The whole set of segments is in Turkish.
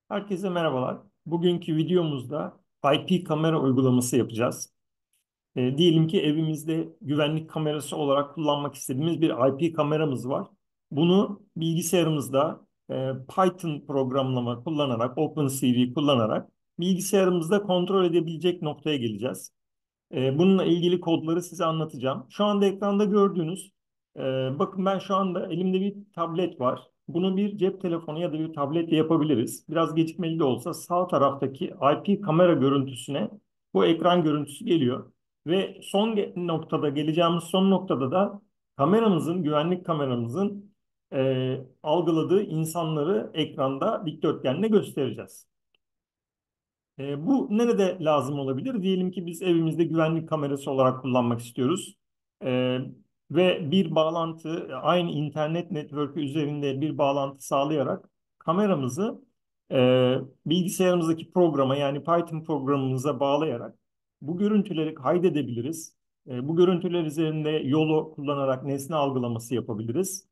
Herkese merhabalar. Bugünkü videomuzda IP kamera uygulaması yapacağız. Diyelim ki evimizde güvenlik kamerası olarak kullanmak istediğimiz bir IP kameramız var. Bunu bilgisayarımızda Python programlama kullanarak, OpenCV kullanarak bilgisayarımızda kontrol edebilecek noktaya geleceğiz. Bununla ilgili kodları size anlatacağım. Şu anda ekranda gördüğünüz, e, bakın ben şu anda elimde bir tablet var. Bunu bir cep telefonu ya da bir tabletle yapabiliriz. Biraz gecikmeli de olsa sağ taraftaki IP kamera görüntüsüne bu ekran görüntüsü geliyor. Ve noktada geleceğimiz son noktada da güvenlik kameramızın algıladığı insanları ekranda dikdörtgenle göstereceğiz. Bu nerede lazım olabilir? Diyelim ki biz evimizde güvenlik kamerası olarak kullanmak istiyoruz. E, Ve bir bağlantı, aynı internet network'ü üzerinde bir bağlantı sağlayarak kameramızı bilgisayarımızdaki programa yani Python programımıza bağlayarak bu görüntüleri kaydedebiliriz. Bu görüntüler üzerinde YOLO kullanarak nesne algılaması yapabiliriz.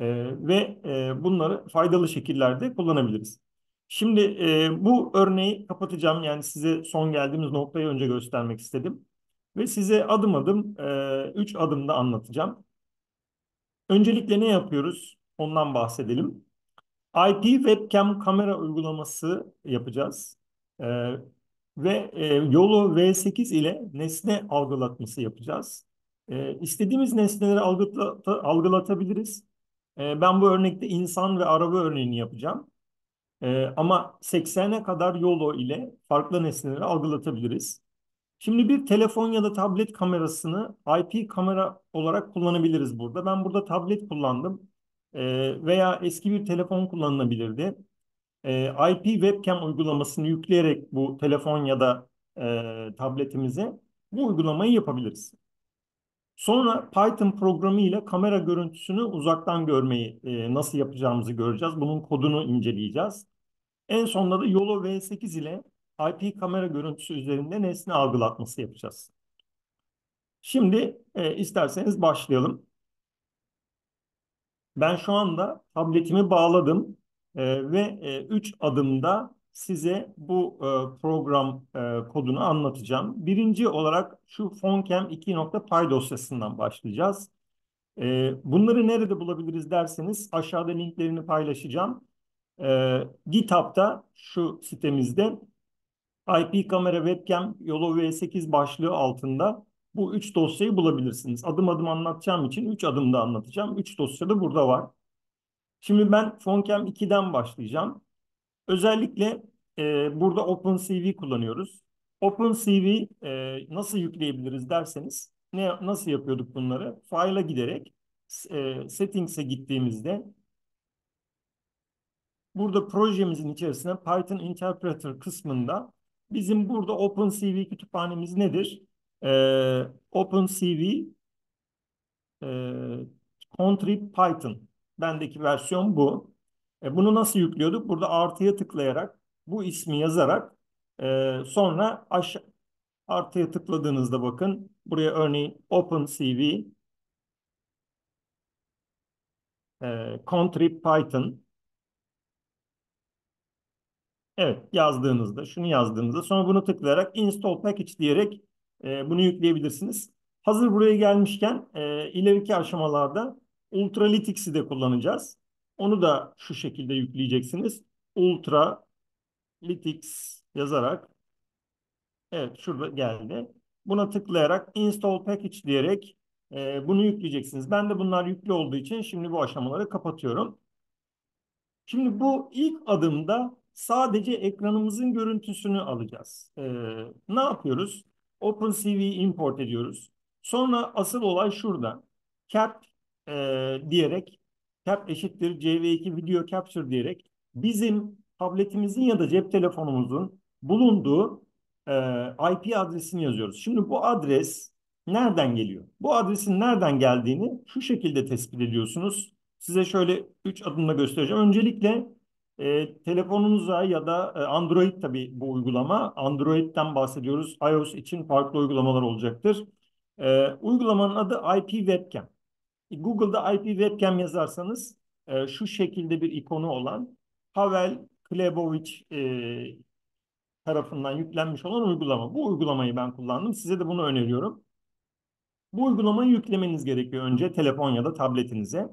Ve bunları faydalı şekillerde kullanabiliriz. Şimdi bu örneği kapatacağım. Yani size son geldiğimiz noktayı önce göstermek istedim. Ve size adım adım 3 adımda anlatacağım. Öncelikle ne yapıyoruz? Ondan bahsedelim. IP webcam kamera uygulaması yapacağız. Ee, YOLO V8 ile nesne algılatması yapacağız. İstediğimiz nesneleri algılatabiliriz. Ben bu örnekte insan ve araba örneğini yapacağım. Ama 80'e kadar YOLO ile farklı nesneleri algılatabiliriz. Şimdi bir telefon ya da tablet kamerasını IP kamera olarak kullanabiliriz burada. Ben burada tablet kullandım. Veya eski bir telefon kullanılabilirdi. IP webcam uygulamasını yükleyerek bu telefon ya da tabletimize bu uygulamayı yapabiliriz. Sonra Python programı ile kamera görüntüsünü uzaktan görmeyi nasıl yapacağımızı göreceğiz. Bunun kodunu inceleyeceğiz. En sonunda da YOLO V8 ile IP kamera görüntüsü üzerinde nesne algılatması yapacağız. Şimdi isterseniz başlayalım. Ben şu anda tabletimi bağladım ve 3 adımda size bu program kodunu anlatacağım. Birinci olarak şu foncam2.py dosyasından başlayacağız. Bunları nerede bulabiliriz derseniz aşağıda linklerini paylaşacağım. GitHub'da şu sitemizde IP kamera webcam YOLO V8 başlığı altında bu 3 dosyayı bulabilirsiniz. Adım adım anlatacağım için 3 adımda anlatacağım. 3 dosya da burada var. Şimdi ben Foncam 2'den başlayacağım. Özellikle burada OpenCV kullanıyoruz. OpenCV nasıl yükleyebiliriz derseniz nasıl yapıyorduk bunları? File'a giderek Settings'e gittiğimizde burada projemizin içerisinde Python Interpreter kısmında bizim burada OpenCV kütüphanemiz nedir? OpenCV e, Contrib Python. Bendeki versiyon bu. Bunu nasıl yüklüyorduk? Burada artıya tıklayarak bu ismi yazarak sonra artıya tıkladığınızda bakın buraya örneğin OpenCV Contrib Python. Evet, şunu yazdığınızda sonra bunu tıklayarak install package diyerek bunu yükleyebilirsiniz. Hazır buraya gelmişken ileriki aşamalarda Ultralytics'i de kullanacağız. Onu da şu şekilde yükleyeceksiniz. Ultralytics yazarak evet şurada geldi. Buna tıklayarak install package diyerek bunu yükleyeceksiniz. Ben de bunlar yüklü olduğu için şimdi bu aşamaları kapatıyorum. Şimdi bu ilk adımda sadece ekranımızın görüntüsünü alacağız. Ne yapıyoruz? OpenCV import ediyoruz. Sonra asıl olay şurada. Cap diyerek cap eşittir CV2 video capture diyerek bizim tabletimizin ya da cep telefonumuzun bulunduğu IP adresini yazıyoruz. Şimdi bu adres nereden geliyor? Bu adresin nereden geldiğini şu şekilde tespit ediyorsunuz. Size şöyle 3 adımla göstereceğim. Öncelikle telefonunuza ya da Android tabii bu uygulama. Android'den bahsediyoruz. iOS için farklı uygulamalar olacaktır. Uygulamanın adı IP Webcam. Google'da IP Webcam yazarsanız şu şekilde bir ikonu olan Pavel Klebovic tarafından yüklenmiş olan uygulama. Bu uygulamayı ben kullandım. Size de bunu öneriyorum. Bu uygulamayı yüklemeniz gerekiyor önce telefon ya da tabletinize.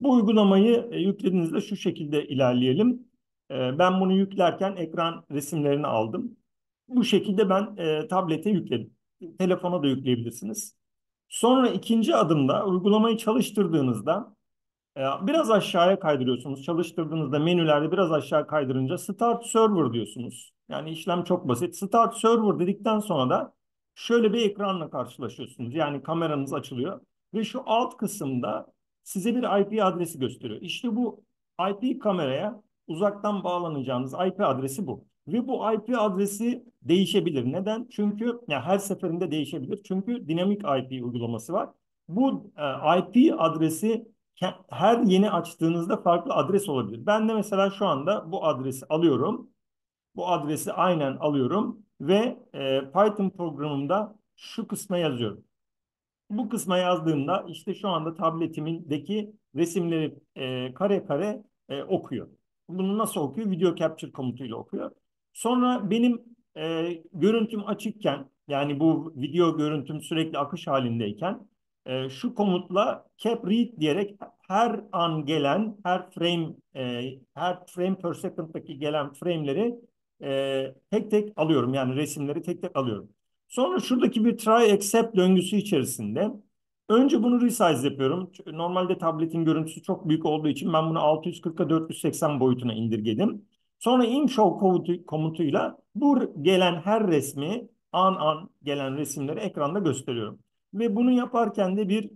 Bu uygulamayı yüklediğinizde şu şekilde ilerleyelim. Ben bunu yüklerken ekran resimlerini aldım. Bu şekilde ben tablete yükledim. Telefona da yükleyebilirsiniz. Sonra ikinci adımda uygulamayı çalıştırdığınızda biraz aşağıya kaydırıyorsunuz. Çalıştırdığınızda menülerde biraz aşağı kaydırınca Start Server diyorsunuz. Yani işlem çok basit. Start Server dedikten sonra da şöyle bir ekranla karşılaşıyorsunuz. Yani kameranız açılıyor ve şu alt kısımda size bir IP adresi gösteriyor. İşte bu IP kameraya uzaktan bağlanacağınız IP adresi bu. Ve bu IP adresi değişebilir. Neden? Çünkü ya her seferinde değişebilir. Çünkü dinamik IP uygulaması var. Bu IP adresi her yeni açtığınızda farklı adres olabilir. Ben de mesela şu anda bu adresi alıyorum. Bu adresi aynen alıyorum ve Python programımda şu kısma yazıyorum. Bu kısma yazdığımda işte şu anda tabletimdeki resimleri kare kare okuyor. Bunu nasıl okuyor? Video capture komutuyla okuyor. Sonra benim görüntüm açıkken yani bu video görüntüm sürekli akış halindeyken şu komutla cap read diyerek her an gelen her frame per second'daki gelen frame'leri tek tek alıyorum. Yani resimleri tek tek alıyorum. Sonra şuradaki bir try except döngüsü içerisinde önce bunu resize yapıyorum. Normalde tabletin görüntüsü çok büyük olduğu için ben bunu 640'a 480 boyutuna indirgedim. Sonra inshow komutuyla bu gelen her resmi an gelen resimleri ekranda gösteriyorum. Ve bunu yaparken de bir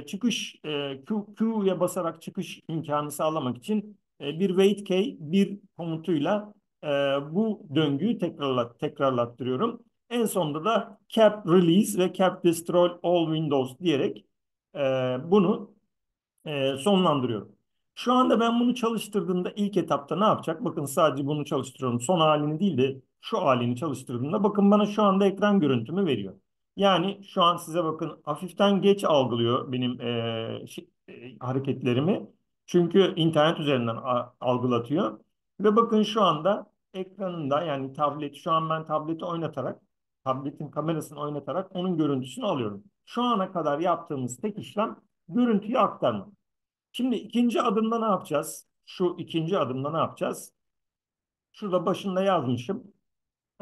çıkış Q'ya basarak çıkış imkanı sağlamak için bir wait key bir komutuyla e, bu döngüyü tekrarlattırıyorum. En sonunda da cap release ve cap destroy all windows diyerek e, bunu sonlandırıyorum. Şu anda ben bunu çalıştırdığımda ilk etapta ne yapacak? Bakın sadece bunu çalıştırıyorum. Son halini değil de şu halini çalıştırdığımda bakın bana şu anda ekran görüntümü veriyor. Yani şu an size bakın hafiften geç algılıyor benim hareketlerimi. Çünkü internet üzerinden algılatıyor. Ve bakın şu anda ekranında yani tablet şu an ben tableti oynatarak tabletin kamerasını oynatarak onun görüntüsünü alıyorum. Şu ana kadar yaptığımız tek işlem görüntüyü aktarmak. Şimdi ikinci adımda ne yapacağız? Şu ikinci adımda ne yapacağız? Şurada başında yazmışım.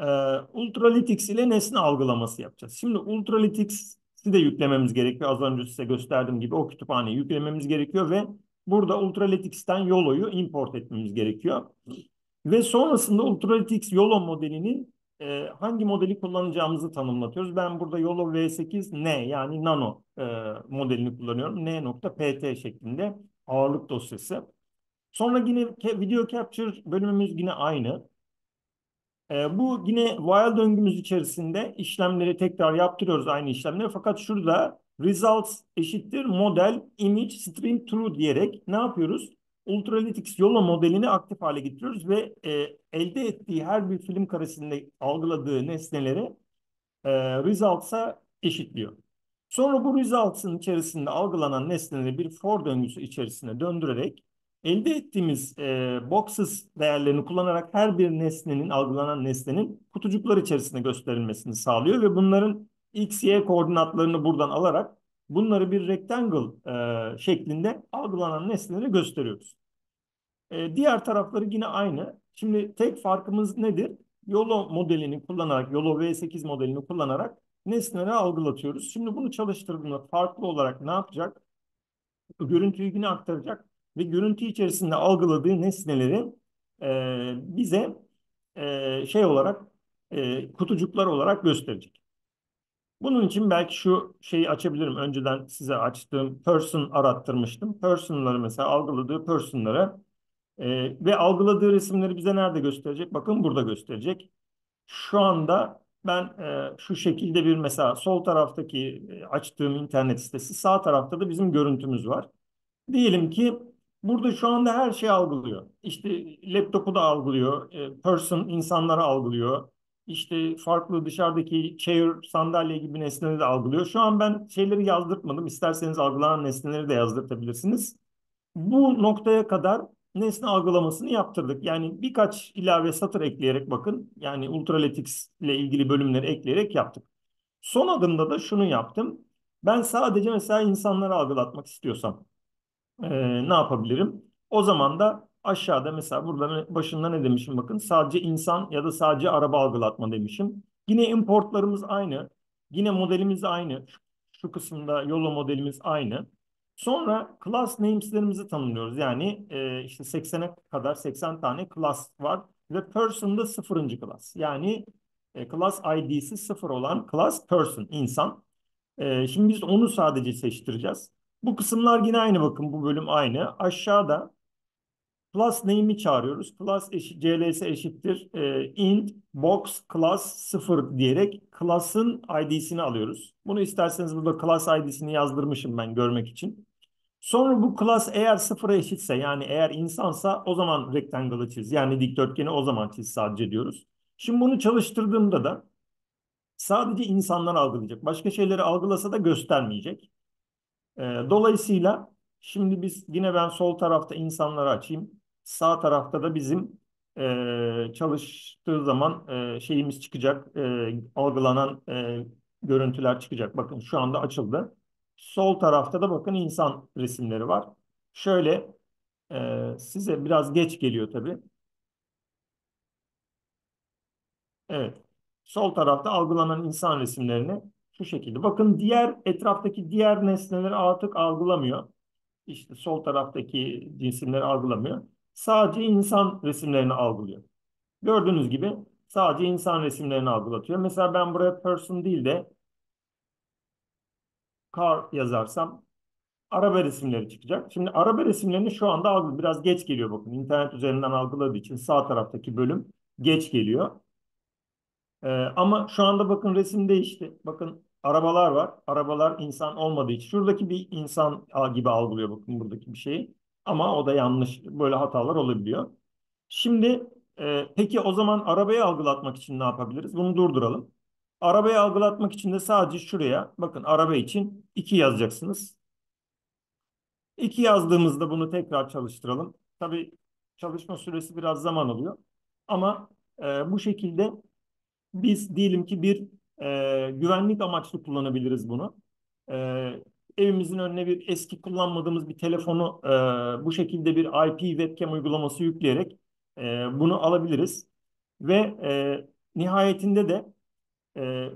Ee, Ultralytics ile nesne algılaması yapacağız. Şimdi Ultralytics'i de yüklememiz gerekiyor. Az önce size gösterdiğim gibi o kütüphaneyi yüklememiz gerekiyor ve burada Ultralytics'ten YOLO'yu import etmemiz gerekiyor. Ve sonrasında Ultralytics YOLO modelinin hangi modeli kullanacağımızı tanımlatıyoruz. Ben burada YOLO V8N yani Nano modelini kullanıyorum. N.pt şeklinde ağırlık dosyası. Sonra yine video capture bölümümüz yine aynı. Bu yine while döngümüz içerisinde işlemleri tekrar yaptırıyoruz aynı işlemleri. Fakat şurada results eşittir model image stream true diyerek ne yapıyoruz? Ultralytics YOLO modelini aktif hale getiriyoruz ve elde ettiği her bir film karesinde algıladığı nesneleri results'a eşitliyor. Sonra bu results'ın içerisinde algılanan nesneleri bir for döngüsü içerisine döndürerek elde ettiğimiz boxes değerlerini kullanarak her bir nesnenin, algılanan nesnenin kutucuklar içerisinde gösterilmesini sağlıyor ve bunların x, y koordinatlarını buradan alarak bunları bir rectangle şeklinde algılanan nesneleri gösteriyoruz. Diğer tarafları yine aynı. Şimdi tek farkımız nedir? YOLO modelini kullanarak, YOLO V8 modelini kullanarak nesneleri algılatıyoruz. Şimdi bunu çalıştırdığında farklı olarak ne yapacak? Görüntüyü yine aktaracak ve görüntü içerisinde algıladığı nesneleri bize şey olarak kutucuklar olarak gösterecek. Bunun için belki şu şeyi açabilirim. Önceden size açtığım person arattırmıştım. Person'ları mesela algıladığı person'ları ve algıladığı resimleri bize nerede gösterecek? Bakın burada gösterecek. Şu anda ben şu şekilde bir mesela sol taraftaki açtığım internet sitesi, sağ tarafta da bizim görüntümüz var. Diyelim ki burada şu anda her şeyi algılıyor. İşte laptopu da algılıyor, person insanları algılıyor. İşte farklı dışarıdaki chair, sandalye gibi nesneleri de algılıyor. Şu an ben şeyleri yazdırtmadım. İsterseniz algılanan nesneleri de yazdırtabilirsiniz. Bu noktaya kadar nesne algılamasını yaptırdık. Yani birkaç ilave satır ekleyerek bakın. Yani Ultralytics ile ilgili bölümleri ekleyerek yaptık. Son adımda da şunu yaptım. Ben sadece mesela insanları algılatmak istiyorsam ne yapabilirim? O zaman da aşağıda mesela burada başında ne demişim bakın. Sadece insan ya da sadece araba algılatma demişim. Yine importlarımız aynı. Yine modelimiz aynı. Şu kısımda YOLO modelimiz aynı. Sonra class names'lerimizi tanımlıyoruz. Yani işte 80'e kadar 80 tane class var ve person'da sıfırıncı class. Yani class ID'si sıfır olan class person, insan. Şimdi biz onu sadece seçtireceğiz. Bu kısımlar yine aynı, bakın bu bölüm aynı. Aşağıda class name'i çağırıyoruz. CLS eşittir int box class 0 diyerek class'ın ID'sini alıyoruz. Bunu isterseniz burada class ID'sini yazdırmışım ben görmek için. Sonra bu class eğer sıfıra eşitse, yani eğer insansa, o zaman rectangle'ı çiz. Yani dikdörtgeni o zaman çiz sadece diyoruz. Şimdi bunu çalıştırdığımda da sadece insanlar algılayacak. Başka şeyleri algılasa da göstermeyecek. Dolayısıyla şimdi biz yine, ben sol tarafta insanları açayım. Sağ tarafta da bizim çalıştığı zaman şeyimiz çıkacak. Algılanan görüntüler çıkacak. Bakın şu anda açıldı. Sol tarafta da bakın insan resimleri var. Şöyle size biraz geç geliyor tabii. Evet. Sol tarafta algılanan insan resimlerini şu şekilde. Bakın diğer etraftaki diğer nesneleri artık algılamıyor. İşte sol taraftaki cisimleri algılamıyor. Sadece insan resimlerini algılıyor. Gördüğünüz gibi sadece insan resimlerini algılatıyor. Mesela ben buraya person değil de car yazarsam araba resimleri çıkacak. Şimdi araba resimlerini şu anda algılıyor. Biraz geç geliyor bakın. İnternet üzerinden algıladığı için sağ taraftaki bölüm geç geliyor. Ama şu anda bakın resim değişti. Bakın arabalar var. Arabalar insan olmadığı için. Şuradaki bir insan gibi algılıyor bakın buradaki bir şeyi. Ama o da yanlış. Böyle hatalar olabiliyor. Şimdi peki o zaman arabayı algılatmak için ne yapabiliriz? Bunu durduralım. Arabayı algılatmak için de sadece şuraya bakın, araba için 2 yazacaksınız. 2 yazdığımızda bunu tekrar çalıştıralım. Tabii çalışma süresi biraz zaman alıyor. Ama bu şekilde biz diyelim ki bir güvenlik amaçlı kullanabiliriz bunu. Evimizin önüne bir eski kullanmadığımız bir telefonu bu şekilde bir IP webcam uygulaması yükleyerek bunu alabiliriz. Ve nihayetinde de e,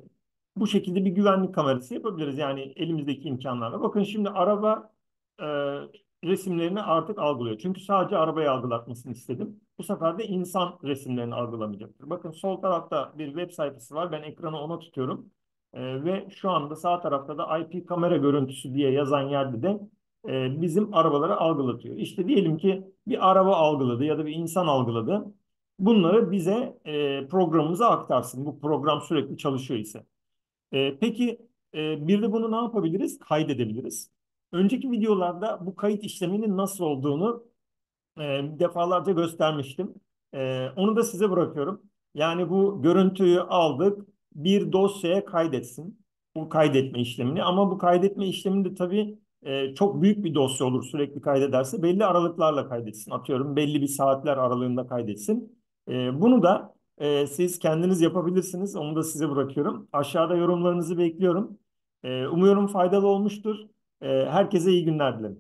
bu şekilde bir güvenlik kamerası yapabiliriz. Yani elimizdeki imkanlarla. Bakın şimdi araba e, resimlerini artık algılıyor. Çünkü sadece arabayı algılatmasını istedim. Bu sefer de insan resimlerini algılamayacaktır. Bakın sol tarafta bir web sayfası var. Ben ekranı ona tutuyorum. Ve şu anda sağ tarafta da IP kamera görüntüsü diye yazan yerde de bizim arabaları algılatıyor. İşte diyelim ki bir araba algıladı ya da bir insan algıladı. Bunları bize programımıza aktarsın. Bu program sürekli çalışıyor ise. Peki bir de bunu ne yapabiliriz? Kaydedebiliriz. Önceki videolarda bu kayıt işleminin nasıl olduğunu defalarca göstermiştim. Onu da size bırakıyorum. Yani bu görüntüyü aldık, bir dosyaya kaydetsin. Bu kaydetme işlemini. Ama bu kaydetme işleminde tabii çok büyük bir dosya olur sürekli kaydederse. Belli aralıklarla kaydetsin. Atıyorum belli bir saatler aralığında kaydetsin. Bunu da siz kendiniz yapabilirsiniz. Onu da size bırakıyorum. Aşağıda yorumlarınızı bekliyorum. Umuyorum faydalı olmuştur. Herkese iyi günler dilerim.